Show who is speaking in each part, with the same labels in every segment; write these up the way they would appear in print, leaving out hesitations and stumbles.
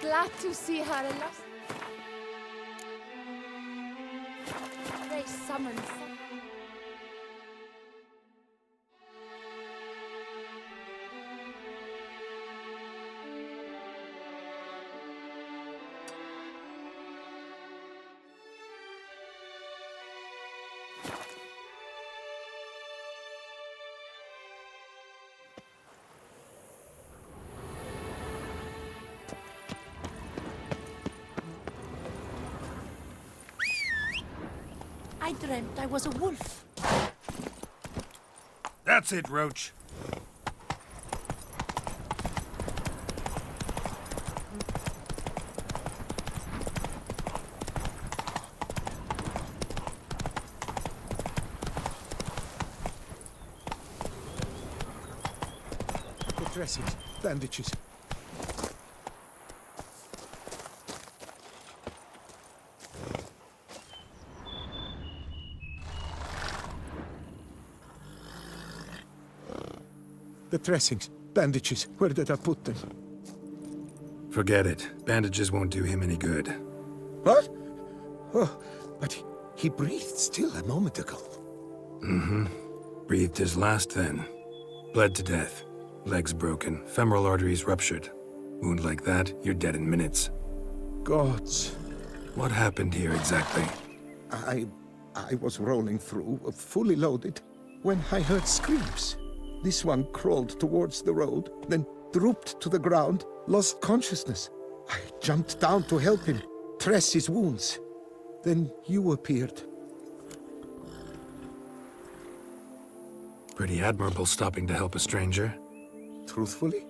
Speaker 1: glad to see her. They summon.
Speaker 2: I dreamt I was a wolf.
Speaker 3: That's it, Roach.
Speaker 4: The dressings, bandages. The dressings, bandages, where did I put them?
Speaker 3: Forget it. Bandages won't do him any good.
Speaker 4: What? Oh, but he breathed still a moment ago.
Speaker 3: Mm-hmm. Breathed his last then. Bled to death. Legs broken, femoral arteries ruptured. Wound like that, you're dead in minutes.
Speaker 4: Gods.
Speaker 3: What happened here exactly?
Speaker 4: I was rolling through, fully loaded, when I heard screams. This one crawled towards the road, then drooped to the ground, lost consciousness. I jumped down to help him, dress his wounds. Then you appeared.
Speaker 3: Pretty admirable stopping to help a stranger.
Speaker 4: Truthfully,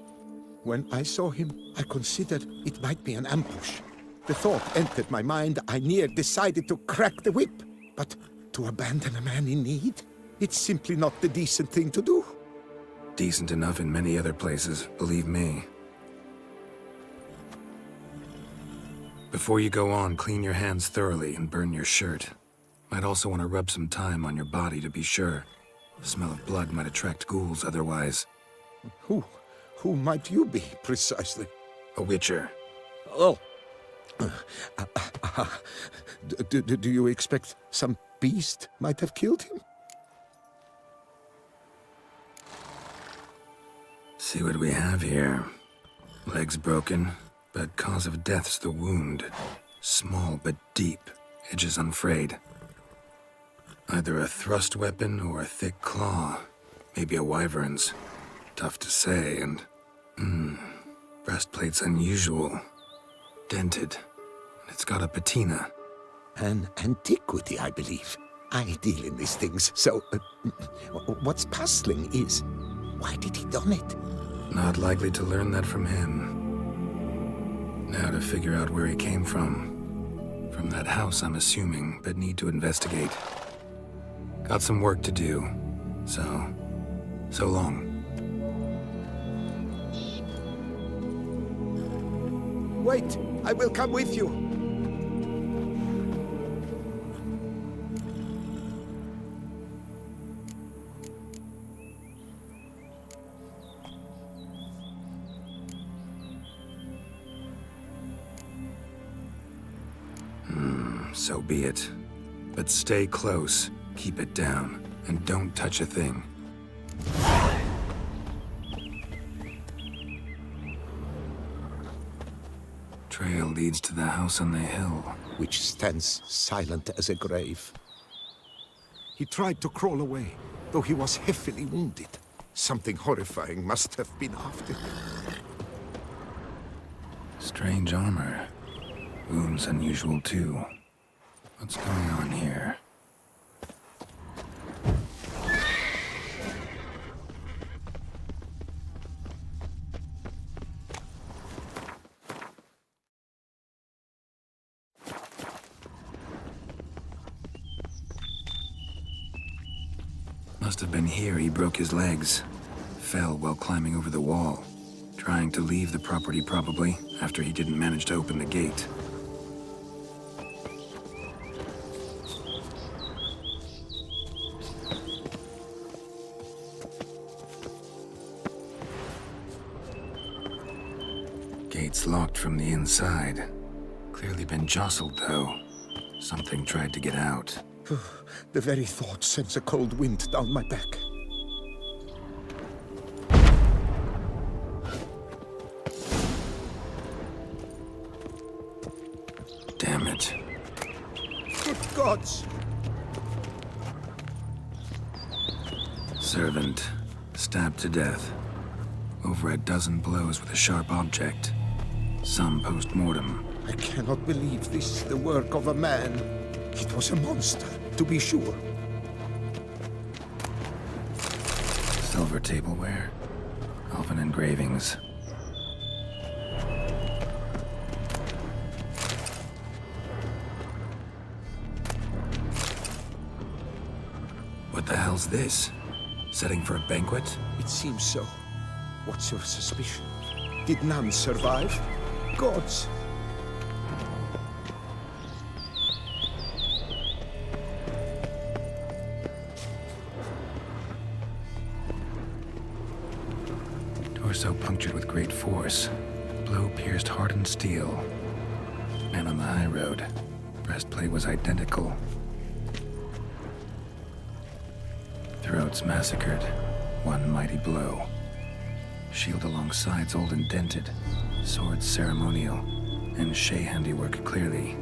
Speaker 4: when I saw him, I considered it might be an ambush. The thought entered my mind, I near decided to crack the whip. But to abandon a man in need? It's simply not the decent thing to do.
Speaker 3: Decent enough in many other places, believe me. Before you go on, clean your hands thoroughly and burn your shirt. Might also want to rub some thyme on your body to be sure. The smell of blood might attract ghouls otherwise.
Speaker 4: Who might you be, precisely?
Speaker 3: A witcher.
Speaker 4: Oh. Do you expect some beast might have killed him?
Speaker 3: See what we have here. Legs broken, but cause of death's the wound. Small but deep, edges unfrayed. Either a thrust weapon or a thick claw. Maybe a wyvern's. Tough to say, and... breastplate's unusual. Dented. And it's got a patina.
Speaker 4: An antiquity, I believe. I deal in these things, so... what's puzzling is... why did he don it?
Speaker 3: Not likely to learn that from him. Now to figure out where he came from. From that house, I'm assuming, but need to investigate. Got some work to do. So long.
Speaker 4: Wait, I will come with you.
Speaker 3: So be it. But stay close, keep it down, and don't touch a thing. Trail leads to the house on the hill.
Speaker 4: Which stands silent as a grave. He tried to crawl away, though he was heavily wounded. Something horrifying must have been after him.
Speaker 3: Strange armor. Wounds unusual too. What's going on here? Must have been here he broke his legs. Fell while climbing over the wall. Trying to leave the property probably, after he didn't manage to open the gate. Gate's locked from the inside. Clearly been jostled, though. Something tried to get out.
Speaker 4: The very thought sends a cold wind down my back.
Speaker 3: Damn it.
Speaker 4: Good gods!
Speaker 3: Servant, stabbed to death. Over a dozen blows with a sharp object. Some post-mortem.
Speaker 4: I cannot believe this is the work of a man. It was a monster, to be sure.
Speaker 3: Silver tableware. Elven engravings. What the hell's this? Setting for a banquet?
Speaker 4: It seems so. What's your suspicion? Did none survive? Gods!
Speaker 3: Torso punctured with great force. Blow pierced hardened steel. Man on the high road. Breastplate was identical. Throats massacred. One mighty blow. Shield along sides old and dented. Sword ceremonial. And Shay handiwork clearly.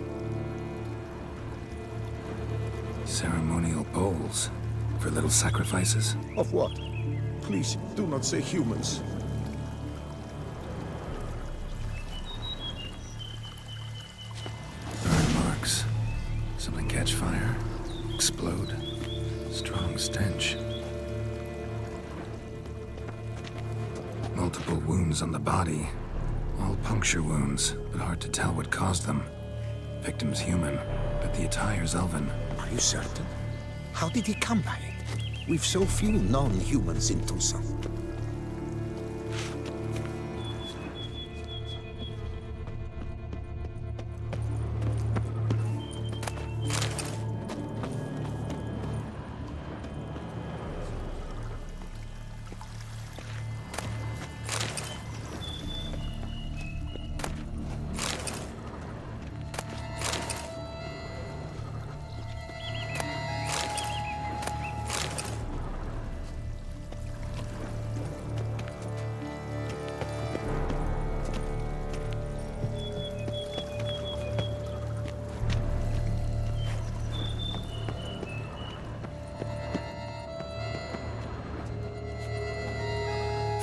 Speaker 3: Ceremonial bowls. For little sacrifices?
Speaker 4: Of what? Please, do not say humans.
Speaker 3: Burn marks. Something catch fire. Explode. Strong stench. Multiple wounds on the body. All puncture wounds, but hard to tell what caused them. Victim's human, but the attire's elven.
Speaker 4: Are you certain? How did he come by it? We've so few non-humans in Tucson.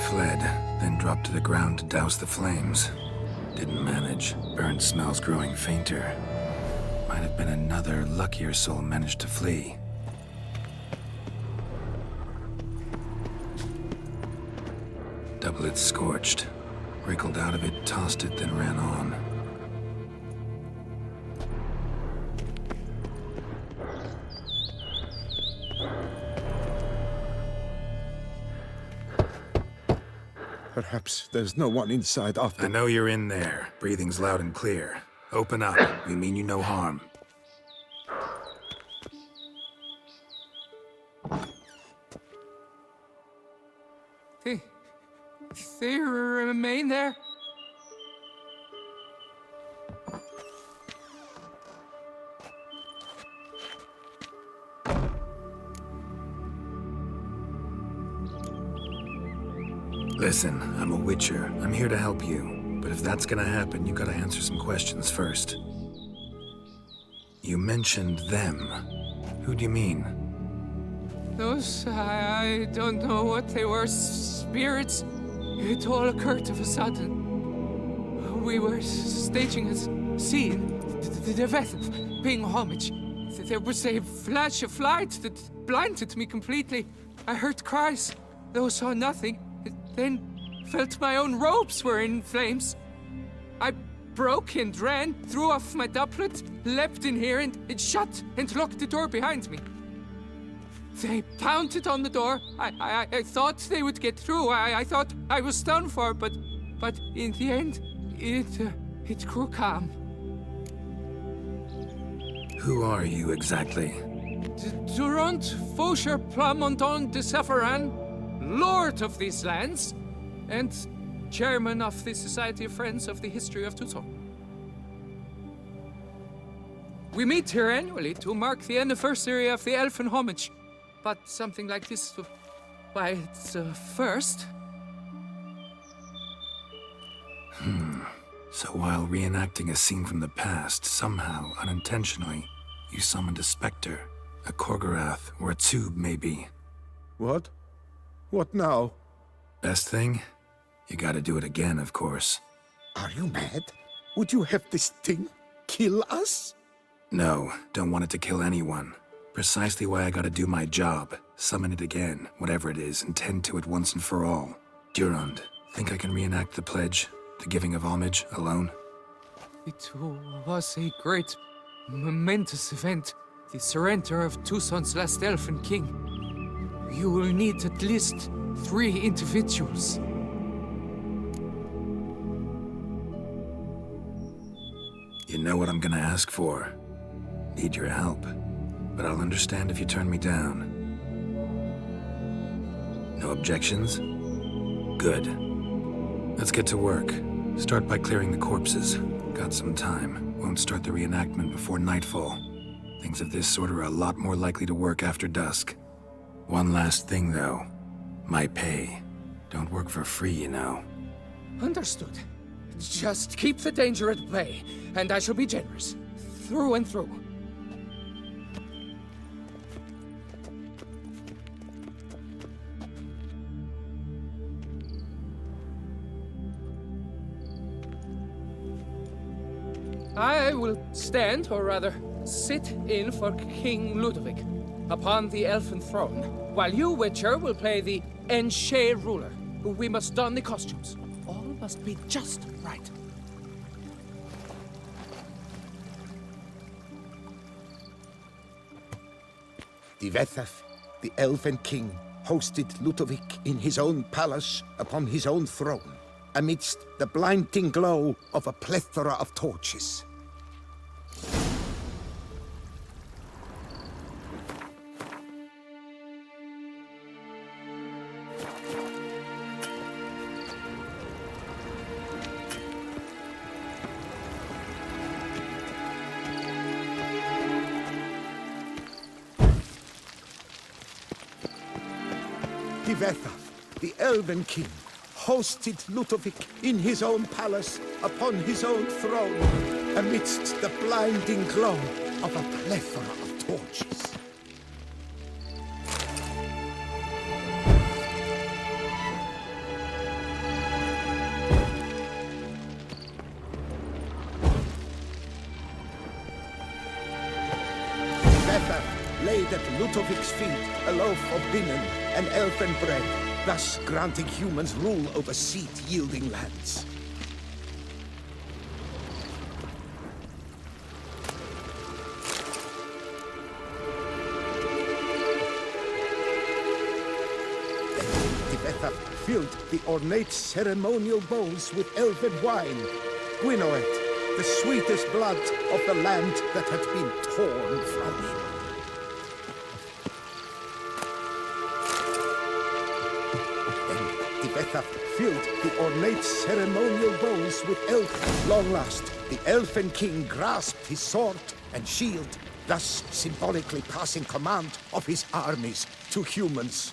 Speaker 3: Fled, then dropped to the ground to douse the flames. Didn't manage. Burnt smells growing fainter. Might have been another luckier soul managed to flee. Doublet scorched. Wriggled out of it, tossed it, then ran on.
Speaker 4: Perhaps there's no one inside after...
Speaker 3: I know you're in there. Breathing's loud and clear. Open up. We mean you no harm.
Speaker 1: They remain there?
Speaker 3: Listen, I'm a witcher. I'm here to help you. But if that's gonna happen, you gotta answer some questions first. You mentioned them. Who do you mean?
Speaker 1: Those, I don't know what they were. Spirits. It all occurred of a sudden. We were staging a scene. The death of paying homage. There was a flash of light that blinded me completely. I heard cries, though saw nothing. Then felt my own robes were in flames. I broke and ran, threw off my doublet, leapt in here, and it shut and locked the door behind me. They pounded on the door. I thought they would get through. I thought I was done for, but in the end, it grew calm.
Speaker 3: Who are you exactly?
Speaker 1: Durant Faucher Plamondon de Safaran, Lord of these lands, and chairman of the Society of Friends of the History of Tucson. We meet here annually to mark the anniversary of the Elfin homage. But something like this, by its first.
Speaker 3: So while reenacting a scene from the past, somehow, unintentionally, you summoned a specter, a Korgorath, or a tube, maybe.
Speaker 4: What? What now?
Speaker 3: Best thing? You gotta do it again, of course.
Speaker 4: Are you mad? Would you have this thing kill us?
Speaker 3: No, don't want it to kill anyone. Precisely why I gotta do my job. Summon it again, whatever it is, and tend to it once and for all. Durand, think I can reenact the pledge, the giving of homage, alone?
Speaker 1: It was a great, momentous event. The surrender of Tucson's last Elfin king. You will need at least 3 individuals.
Speaker 3: You know what I'm gonna ask for. Need your help. But I'll understand if you turn me down. No objections? Good. Let's get to work. Start by clearing the corpses. Got some time. Won't start the reenactment before nightfall. Things of this sort are a lot more likely to work after dusk. One last thing, though. My pay. Don't work for free, you know.
Speaker 1: Understood. Just keep the danger at bay, and I shall be generous. Through and through. I will stand, or rather, sit in for King Ludovic upon the elfin throne, while you, Witcher, will play the Enche ruler. We must don the costumes. All must be just right.
Speaker 4: Divethaf, the Elven King, hosted Ludovic in his own palace upon his own throne, amidst the blinding glow of a plethora of torches. Divethaf, the Elven King, hosted Ludovic in his own palace upon his own throne, amidst the blinding glow of a plethora of torches. Divethaf laid at Ludovic's feet a loaf of linen and elfin bread, thus granting humans rule over seed-yielding lands. Divethaf filled the ornate ceremonial bowls with elfin wine, Gwinoet, the sweetest blood of the land that had been torn from him. Divethaf filled the ornate ceremonial bowls with elf. Long last, the Elfin King grasped his sword and shield, thus symbolically passing command of his armies to humans.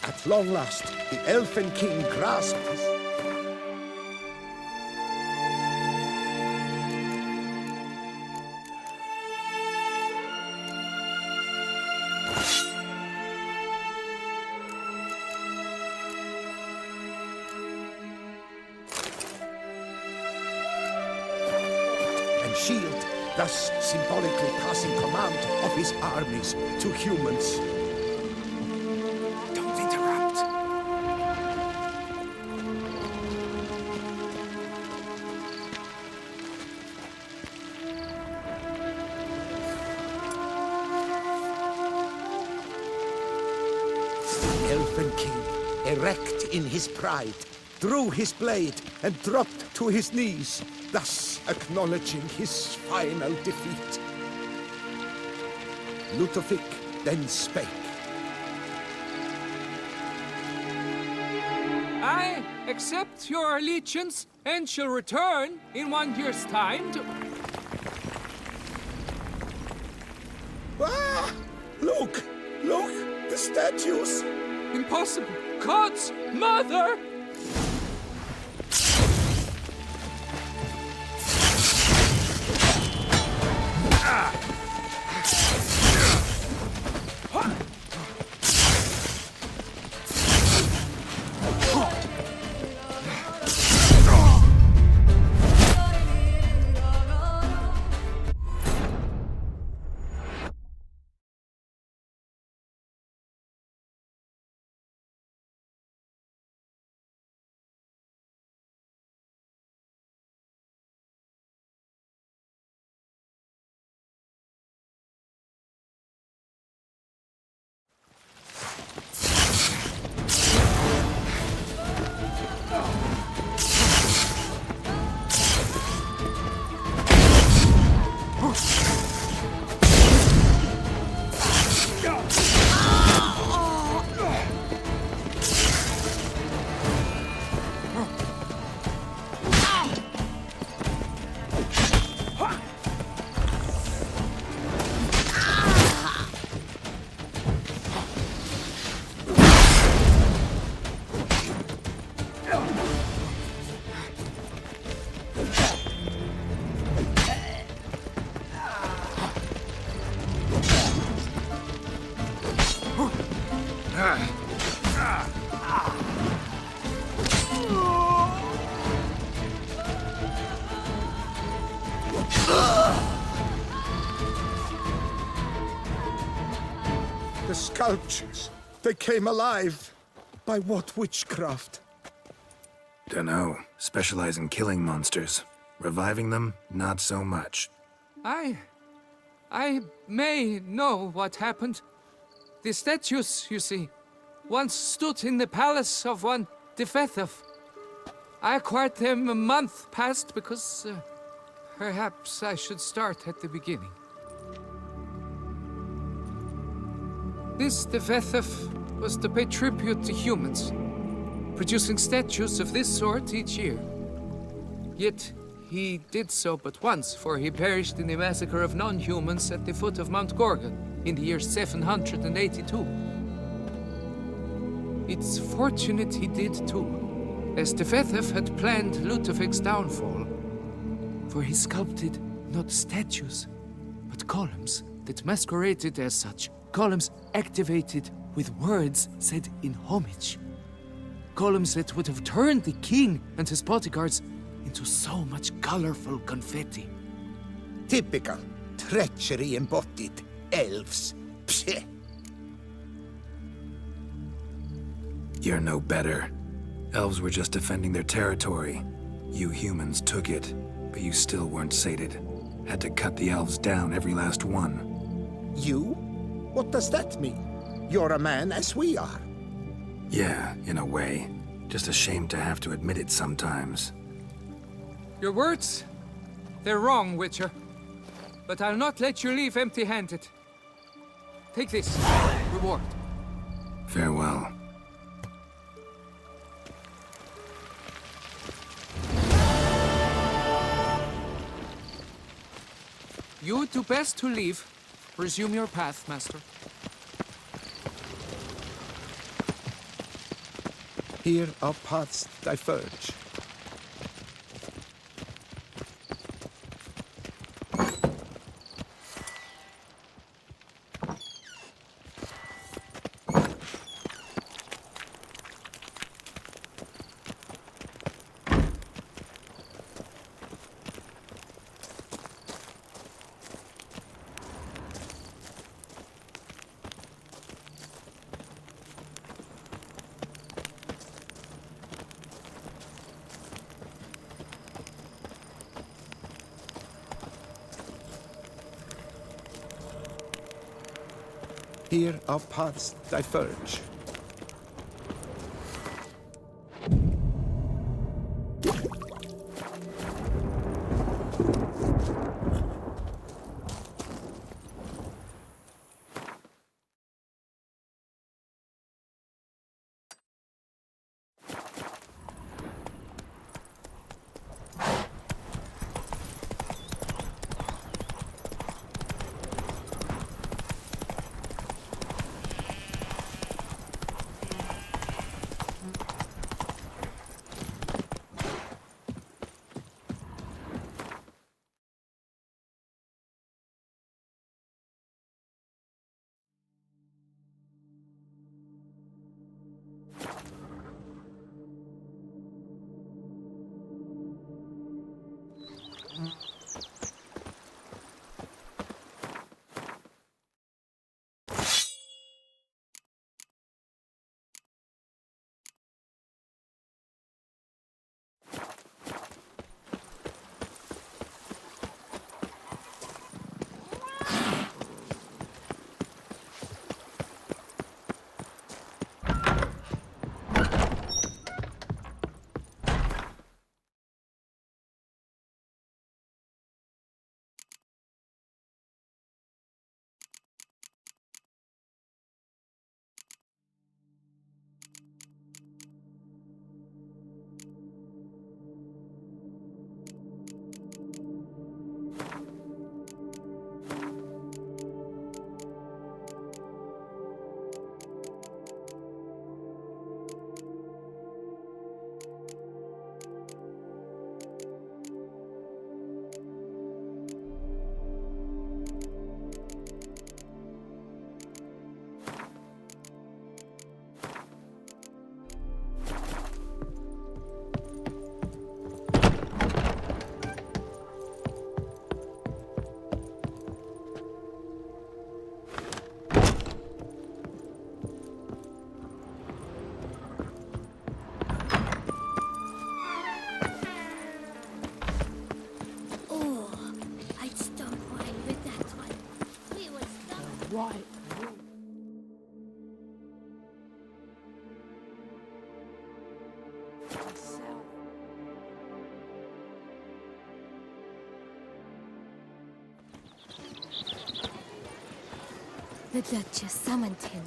Speaker 4: At long last, the Elfin King grasped his... shield, thus symbolically passing command of his armies to humans. Don't interrupt. The Elfin King, erect in his pride, drew his blade and dropped to his knees, thus acknowledging his final defeat. Ludovic then spake.
Speaker 1: I accept your allegiance and shall return in 1 year's time to...
Speaker 4: Ah! Look! Look! The statues!
Speaker 1: Impossible! God's mother!
Speaker 4: The sculptures, they came alive. By what witchcraft?
Speaker 3: Dunno. Specialize in killing monsters. Reviving them, not so much.
Speaker 1: I may know what happened. The statues, you see, once stood in the palace of one Defethov. I acquired them a month past because perhaps I should start at the beginning. This Defethov was to pay tribute to humans, producing statues of this sort each year. Yet he did so but once, for he perished in the massacre of non-humans at the foot of Mount Gorgon in the year 782. It's fortunate he did too, as Defethov had planned Ludovic's downfall, for he sculpted not statues, but columns that masqueraded as such. Columns activated with words said in homage. Columns that would have turned the king and his bodyguards into so much colorful confetti.
Speaker 4: Typical treachery embodied elves. Psheh.
Speaker 3: You're no better. Elves were just defending their territory. You humans took it, but you still weren't sated. Had to cut the elves down, every last one.
Speaker 4: You? What does that mean? You're a man as we are.
Speaker 3: Yeah, in a way. Just ashamed to have to admit it sometimes.
Speaker 1: Your words, they're wrong, Witcher. But I'll not let you leave empty-handed. Take this, reward.
Speaker 3: Farewell.
Speaker 1: You would do best to leave. Resume your path, Master.
Speaker 4: Here our paths diverge. Here our paths diverge.
Speaker 2: right. Myself.
Speaker 5: The Duchess summoned him.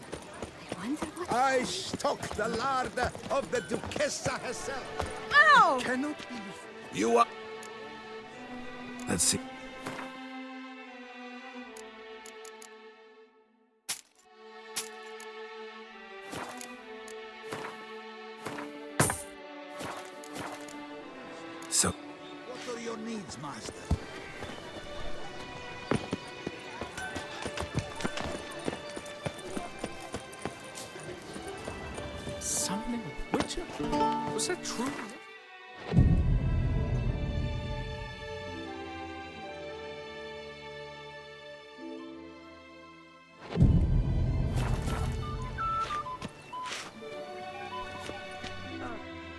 Speaker 5: I wonder what...
Speaker 4: I stalk the larder of the Duchessa herself.
Speaker 5: Ow!
Speaker 4: Cannot believe.
Speaker 3: You are... Let's see. So...
Speaker 4: What are your needs, master?
Speaker 1: Summoning a witcher? Was that true?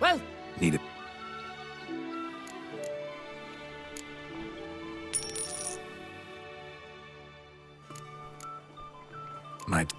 Speaker 2: Well,
Speaker 3: Need it. Might...